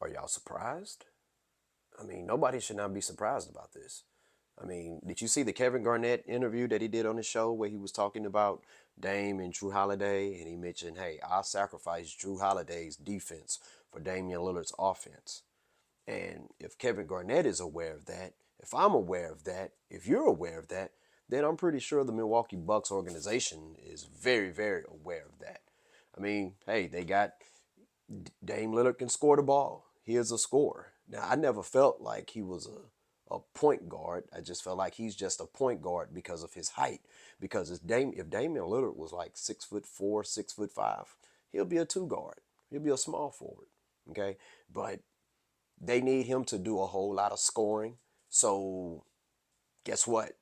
Are y'all surprised? I mean, nobody should not be surprised about this. I mean, did you see the Kevin Garnett interview that he did on his show where he was talking about Dame and Drew Holiday, and he mentioned, "Hey, I'll sacrifice Drew Holiday's defense for Damian Lillard's offense." And if Kevin Garnett is aware of that, if I'm aware of that, if you're aware of that, then I'm pretty sure the Milwaukee Bucks organization is very, very aware of that. I mean, hey, they got Dame Lillard can score the ball. He is a scorer. Now, I never felt like he was a point guard. I just felt like he's just a point guard because of his height. Because if Damian Lillard was like 6'4", 6'5", he'll be a two guard. He'll be a small forward. Okay, but they need him to do a whole lot of scoring. So guess what?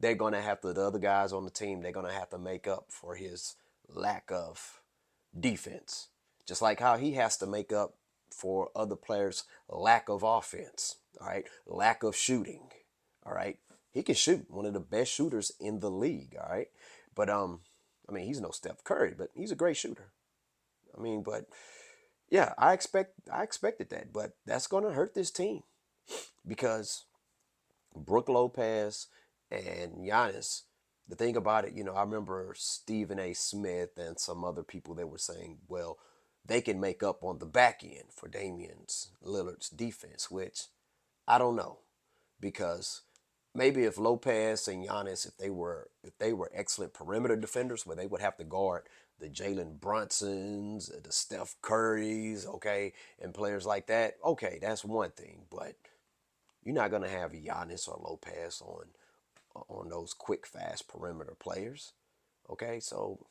They're gonna have to, the other guys on the team. They're gonna have to make up for his lack of defense, just like how he has to make up for other players' lack of offense. All right, lack of shooting. All right, he can shoot, one of the best shooters in the league. All right, but I mean, he's no Steph Curry, but he's a great shooter. I mean, but yeah, I expected that, but that's gonna hurt this team because Brook Lopez and Giannis. The thing about it, I remember Stephen A. Smith and some other people, they were saying, well, they can make up on the back end for Damian's Lillard's defense, which I don't know, because maybe if Lopez and Giannis, if they were excellent perimeter defenders, where they would have to guard the Jalen Brunsons, the Steph Currys, okay, and players like that, okay, that's one thing. But you're not gonna have Giannis or Lopez on those quick, fast perimeter players. Okay, so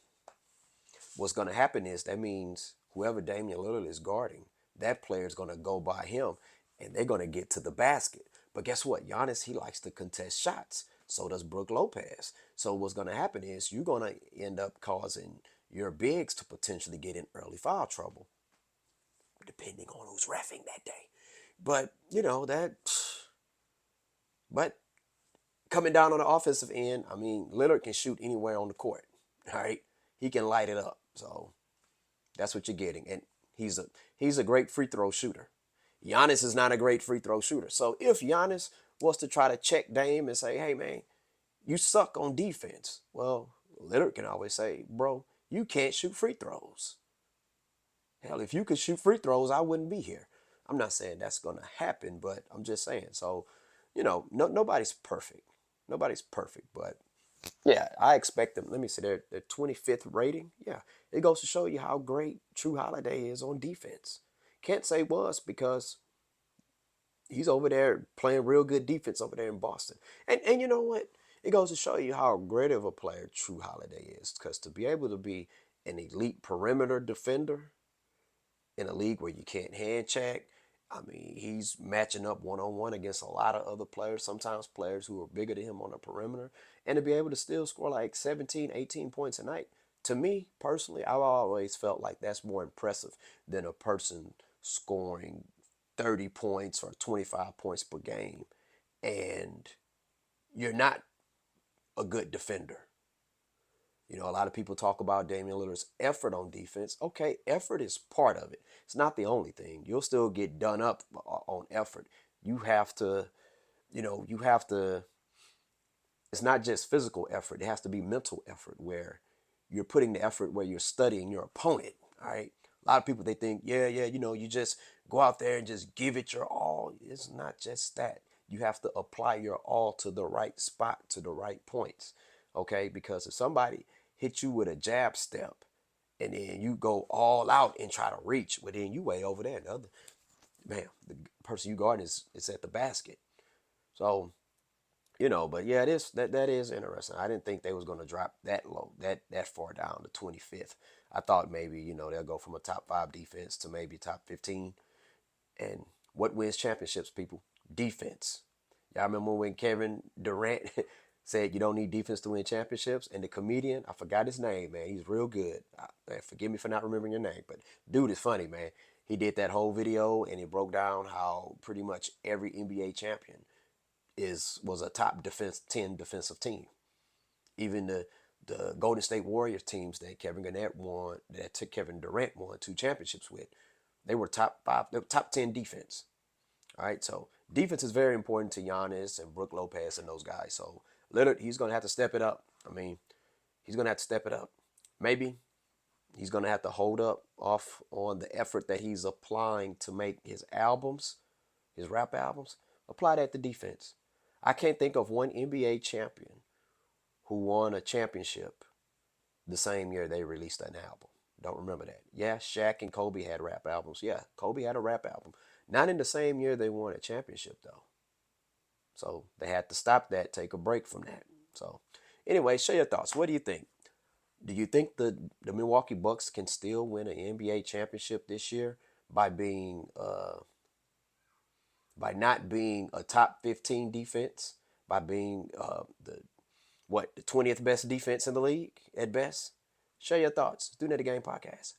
what's gonna happen is that means whoever Damian Lillard is guarding, that player is gonna go by him, and they're gonna get to the basket. But guess what? Giannis, he likes to contest shots. So does Brook Lopez. So what's gonna happen is you're gonna end up causing your bigs to potentially get in early foul trouble, depending on who's reffing that day. But but coming down on the offensive end, I mean, Lillard can shoot anywhere on the court. All right, he can light it up. So that's what you're getting, and he's a he's a great free throw shooter. Giannis is not a great free throw shooter. So if Giannis was to try to check Dame and say, "Hey man, you suck on defense," well, Lillard can always say, "Bro, you can't shoot free throws. Hell, if you could shoot free throws, I wouldn't be here." I'm not saying that's gonna happen, but I'm just saying. So, no, nobody's perfect. Nobody's perfect, but yeah, I expect them. Let me see their 25th rating. Yeah, it goes to show you how great True Holiday is on defense. Can't say was because he's over there playing real good defense over there in Boston. And you know what? It goes to show you how great of a player True Holiday is. Because to be able to be an elite perimeter defender in a league where you can't hand check. I mean, he's matching up one on one against a lot of other players, sometimes players who are bigger than him on the perimeter, and to be able to still score like 17, 18 points a night. To me, personally, I've always felt like that's more impressive than a person scoring 30 points or 25 points per game, and you're not a good defender. A lot of people talk about Damian Lillard's effort on defense. Okay, effort is part of it. It's not the only thing. You'll still get done up on effort. You have to, you have to, it's not just physical effort. It has to be mental effort where you're putting the effort where you're studying your opponent. All right. A lot of people, they think, yeah, yeah, you just go out there and just give it your all. It's not just that. You have to apply your all to the right spot, to the right points. Okay. Because if somebody hits you with a jab step and then you go all out and try to reach, well, then you way over there. The other, man, the person you guarding is at the basket. So but yeah, that is interesting. I didn't think they was gonna drop that low, that far down to 25th. I thought maybe they'll go from a top 5 defense to maybe top 15. And what wins championships, people? Defense. Y'all remember when Kevin Durant said you don't need defense to win championships? And the comedian, I forgot his name, man. He's real good. Man, forgive me for not remembering your name, but dude is funny, man. He did that whole video and he broke down how pretty much every NBA champion was a top defense 10 defensive team. Even the Golden State Warriors teams that Kevin Durant won 2 championships with, They were top five, they were top 10 defense. All right, so defense is very important to Giannis and Brook Lopez and those guys. So Lillard, he's gonna have to step it up. I mean, he's gonna have to step it up. Maybe he's gonna have to hold up off on the effort that he's applying to make his albums, his rap albums. Apply that to defense. I can't think of one NBA champion who won a championship the same year they released an album. Don't remember that. Yeah, Shaq and Kobe had rap albums. Yeah, Kobe had a rap album. Not in the same year they won a championship though. So they had to stop that, take a break from that. So anyway, share your thoughts. What do you think? Do you think the Milwaukee Bucks can still win an NBA championship this year by being by not being a top 15 defense, by being the 20th best defense in the league at best? Share your thoughts. Do Net a Game podcast.